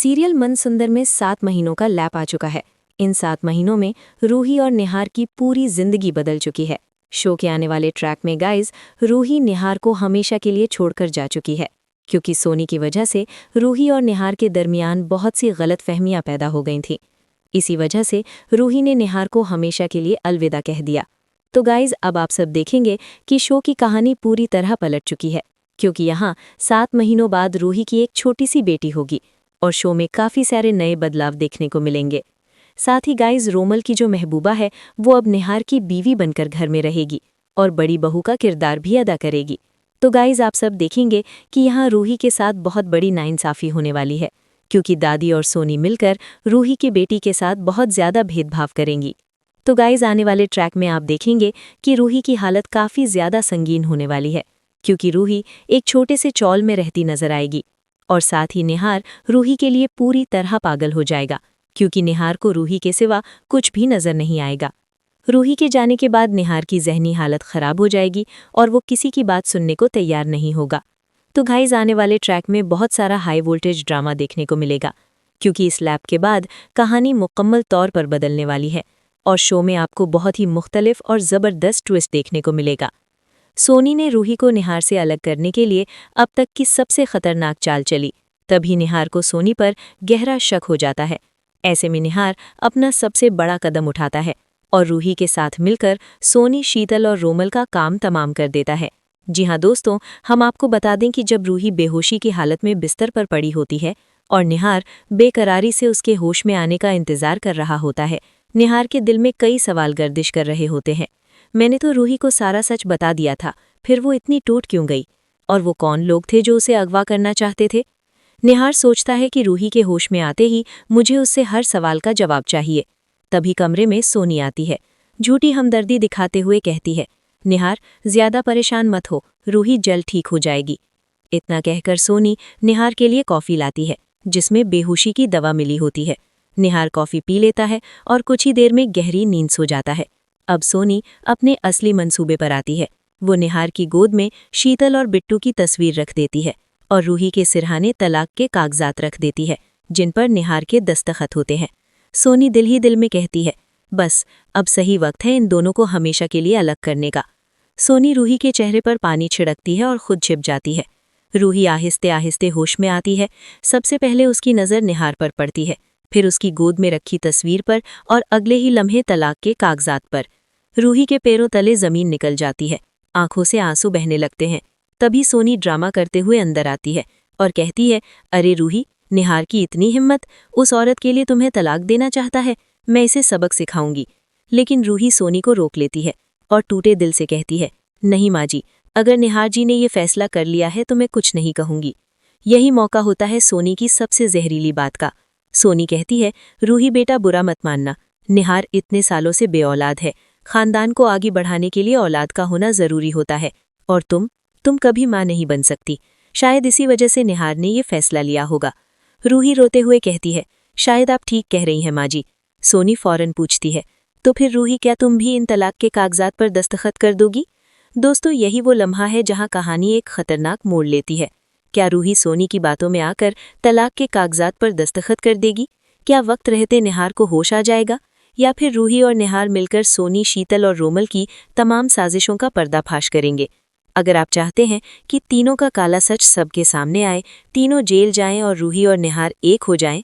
Serial मनसुंदर में 7 महीनों का लैप आ चुका है। इन 7 महीनों में रूही और निहार की पूरी जिंदगी बदल चुकी है। शो के आने वाले ट्रैक में गाइज रूही निहार को हमेशा के लिए छोड़कर जा चुकी है, क्योंकि सोनी की वजह से रूही और निहार के दरमियान बहुत सी गलतफहमियां पैदा हो गई थीं। इसी वजह से रूही ने निहार को हमेशा के लिए अलविदा कह दिया। तो गाइज अब आप सब देखेंगे कि शो की कहानी पूरी तरह पलट चुकी है, क्योंकि यहाँ 7 महीनों बाद रूही की एक छोटी सी बेटी होगी और शो में काफ़ी सारे नए बदलाव देखने को मिलेंगे। साथ ही गाइज रोमल की जो महबूबा है वो अब निहार की बीवी बनकर घर में रहेगी और बड़ी बहू का किरदार भी अदा करेगी। तो गाइज आप सब देखेंगे कि यहाँ रूही के साथ बहुत बड़ी नाइंसाफ़ी होने वाली है, क्योंकि दादी और सोनी मिलकर रूही की बेटी के साथ बहुत ज़्यादा भेदभाव करेंगी। तो गाइज आने वाले ट्रैक में आप देखेंगे कि रूही की हालत काफ़ी ज़्यादा संगीन होने वाली है, क्योंकि रूही एक छोटे से चौल में रहती नजर आएगी और साथ ही निहार रूही के लिए पूरी तरह पागल हो जाएगा, क्योंकि निहार को रूही के सिवा कुछ भी नजर नहीं आएगा। रूही के जाने के बाद निहार की जहनी हालत खराब हो जाएगी और वो किसी की बात सुनने को तैयार नहीं होगा। तो गाइस आने वाले ट्रैक में बहुत सारा हाई वोल्टेज ड्रामा देखने को मिलेगा, क्योंकि इस लैप के बाद कहानी मुकम्मल तौर पर बदलने वाली है और शो में आपको बहुत ही मुख्तलिफ और ज़बरदस्त ट्विस्ट देखने को मिलेगा। सोनी ने रूही को निहार से अलग करने के लिए अब तक की सबसे खतरनाक चाल चली, तभी निहार को सोनी पर गहरा शक हो जाता है। ऐसे में निहार अपना सबसे बड़ा कदम उठाता है और रूही के साथ मिलकर सोनी, शीतल और रोमल का काम तमाम कर देता है। जी हाँ दोस्तों, हम आपको बता दें कि जब रूही बेहोशी की हालत में बिस्तर पर पड़ी होती है और निहार बेकरारी से उसके होश में आने का इंतजार कर रहा होता है, निहार के दिल में कई सवाल गर्दिश कर रहे होते हैं। मैंने तो रूही को सारा सच बता दिया था, फिर वो इतनी टूट क्यों गई? और वो कौन लोग थे जो उसे अगवा करना चाहते थे? निहार सोचता है कि रूही के होश में आते ही मुझे उससे हर सवाल का जवाब चाहिए। तभी कमरे में सोनी आती है, झूठी हमदर्दी दिखाते हुए कहती है, निहार ज्यादा परेशान मत हो, रूही जल्द ठीक हो जाएगी। इतना कहकर सोनी निहार के लिए कॉफ़ी लाती है, जिसमें बेहोशी की दवा मिली होती है। निहार कॉफ़ी पी लेता है और कुछ ही देर में गहरी नींद सो जाता है। अब सोनी अपने असली मंसूबे पर आती है। वो निहार की गोद में शीतल और बिट्टू की तस्वीर रख देती है और रूही के सिरहाने तलाक के कागजात रख देती है, जिन पर निहार के दस्तखत होते हैं। सोनी दिल ही दिल में कहती है, बस अब सही वक्त है इन दोनों को हमेशा के लिए अलग करने का। सोनी रूही के चेहरे पर पानी छिड़कती है और खुद छिप जाती है। रूही आहिस्ते आहिस्ते होश में आती है। सबसे पहले उसकी नज़र निहार पर पड़ती है, फिर उसकी गोद में रखी तस्वीर पर और अगले ही लम्हे तलाक के कागजात पर। रूही के पैरों तले जमीन निकल जाती है, आंखों से आंसू बहने लगते हैं। तभी सोनी ड्रामा करते हुए अंदर आती है और कहती है, अरे रूही, निहार की इतनी हिम्मत, उस औरत के लिए तुम्हें तलाक देना चाहता है, मैं इसे सबक सिखाऊंगी। लेकिन रूही सोनी को रोक लेती है और टूटे दिल से कहती है, नहीं माँ जी, अगर निहार जी ने ये फैसला कर लिया है तो मैं कुछ नहीं कहूंगी। यही मौका होता है सोनी की सबसे जहरीली बात का। सोनी कहती है, रूही बेटा बुरा मत मानना, निहार इतने सालों से बेऔलाद है, खानदान को आगे बढ़ाने के लिए औलाद का होना जरूरी होता है, और तुम कभी माँ नहीं बन सकती। शायद इसी वजह से निहार ने ये फैसला लिया होगा। रूही रोते हुए कहती है, शायद आप ठीक कह रही हैं माँ जी। सोनी फौरन पूछती है, तो फिर रूही, क्या तुम भी इन तलाक के कागजात पर दस्तखत कर दोगी? दोस्तों, यही वो लम्हा है जहाँ कहानी एक खतरनाक मोड़ लेती है। क्या रूही सोनी की बातों में आकर तलाक के कागजात पर दस्तखत कर देगी? क्या वक्त रहते निहार को होश आ जाएगा, या फिर रूही और निहार मिलकर सोनी, शीतल और रोमल की तमाम साजिशों का पर्दाफाश करेंगे? अगर आप चाहते हैं कि तीनों का काला सच सबके सामने आए, तीनों जेल जाएं और रूही और निहार एक हो जाएं,